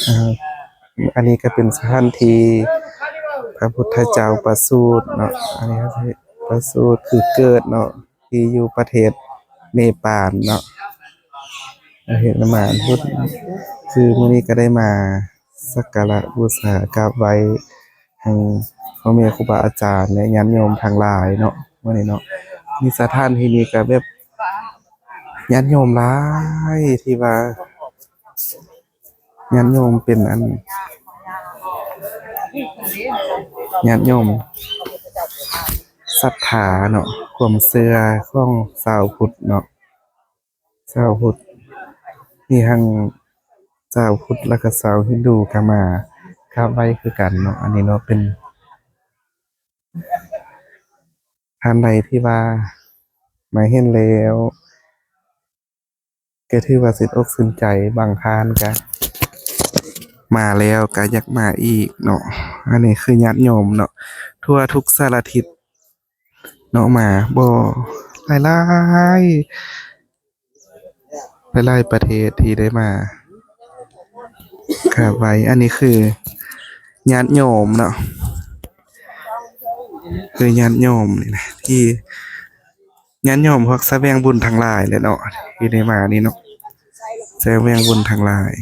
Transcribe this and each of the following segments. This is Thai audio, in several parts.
อ่าอันนี้ก็เป็นสถานที่พระพุทธเจ้าประสูติเนาะอันนี้ก็คือประสูติคือเกิดเนาะที่อยู่ประเทศเนปาลเนาะเห็นมาพุทธคือมื้อนี้ก็ได้มาสักการะบูชากราบไหว้ให้พ่อแม่ครูบาอาจารย์และญาติโยมทั้งหลายเนาะมื้อนี้เนาะมีสถานที่นี้ก็แบบญาติโยมหลายที่ว่าญาติโยมเป็นอันญาติโยมศรัทธาเนาะความเชื่อของชาวพุทธเนาะชาวพุทธมีทั้งชาวพุทธแล้วก็ชาวฮินดูก็มากราบไหว้คือกันเนาะอันนี้เนาะเป็นท่านใดที่ว่ามาเห็นแล้วก็ถือว่าสิตอกสินใจบางท่านก็มาแล้วก็อยากมาอีกเนาะอันนี้คือญาติโยมเนาะทั่วทุกสารทิศเนาะมาบ่หลายๆหลายๆประเทศที่ได้มากราบไหว้อันนี้คือญาติโยมเนาะคือญาติโยมนี่นะที่ญาติโยมพวกแสวงบุญทั้งหลายแหละเนาะที่ได้มานี่เนาะแสวงบุญทั้งหลาย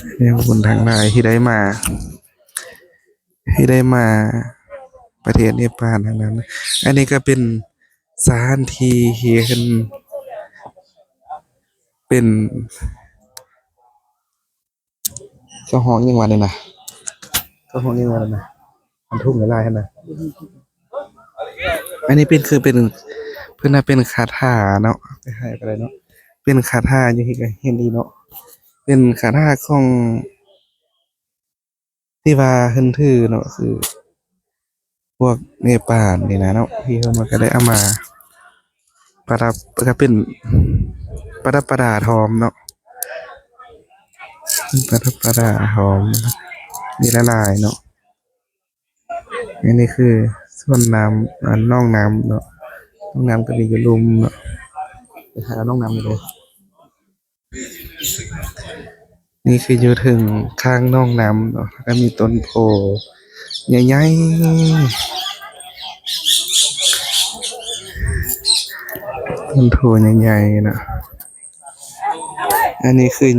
แสวงบุญทั้งหลายที่ได้มาประเทศเนปาลทั้งนั้นอันนี้ก็เป็นสถานที่ที่เพิ่นเป็นเขาฮ้องหยังว่านี่นะเขาฮ้องหยังว่านั่นน่ะมันทุ่งหลายๆหั่นน่ะอันนี้เป็นคือเป็นเพิ่นน่ะเป็นคาถาเนาะไปให้ก็ได้เนาะเป็นคาถาอยู่ที่ก็เห็นดีเนาะเป็นคาถาของที่ว่าเพิ่นถือเนาะคือพวกเนปาลนี่นะเนาะที่เพิ่นว่าก็ได้เอามาประดับก็เป็นประดับประดาทองเนาะประดับประดาทองมีหลายๆเนาะอันนี้คือส่วนน้ำน่องน้ำเนาะน่องน้ำก็มีอยู่ลุมเนาะไปหาน่องน้ำเลยนี่คืออยู่ถึงข้างน่องน้ำเนาะแล้วก็มีต้นโพใหญ่ๆต้นโพใหญ่ๆเนาะอันนี้คือ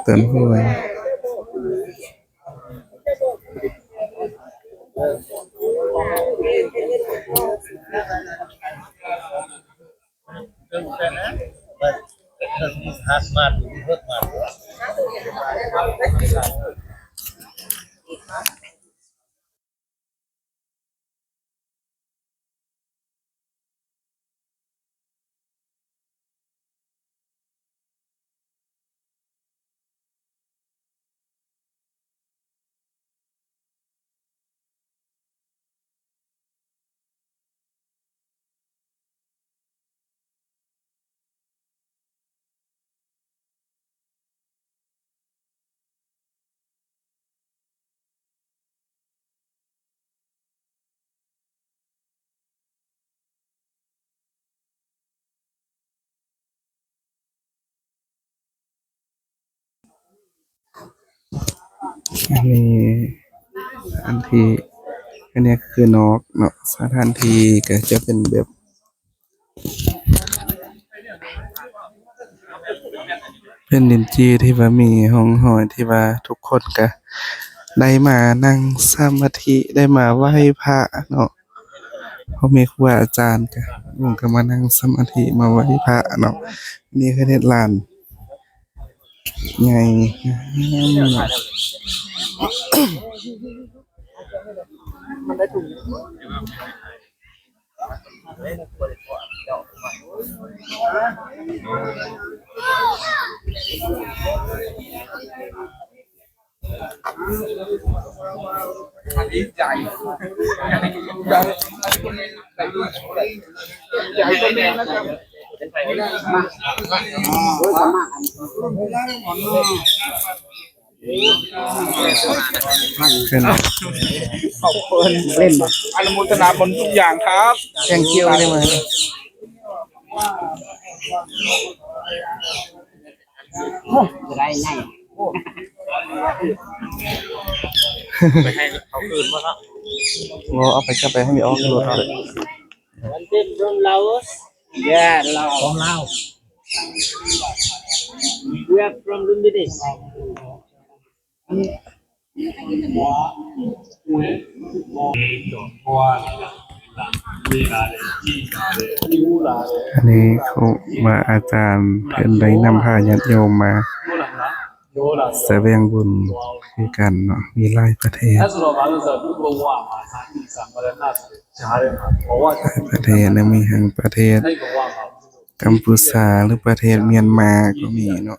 ต้นโพอันนี้อันที่อันนี้คือนอกเนาะสถานที่ก็จะเป็นแบบเป็นดินจีที่ว่ามีห้องหอยที่ว่าทุกคนก็ได้มานั่งสมาธิได้มาไหว้พระเนาะพ่อแม่ครูบาอาจารย์ก็มานั่งสมาธิมาไหว้พระเนาะนี่คือเทศลานใหญ่เนาะ ขึ้น ขอบคุณเล่นมาอนุโมทนาบุญทุกอย่างครับ แกงเกี๊ยวได้ไหม จะได้ไงไปให้เขาคืนมาครับ งอเอาไปจะไปให้มีออกรถเลย วันเต็มร่มเราแย่เราของเรา we are from Lumbini อันนี้เขามาอาจารย์เพิ่นได้นำพาญาติโยมมาแสดงบุญคือกันเนาะมีหลายประเทศหลายประเทศนะมีทั้งประเทศกัมพูชาหรือประเทศเมียนมาก็มีเนาะ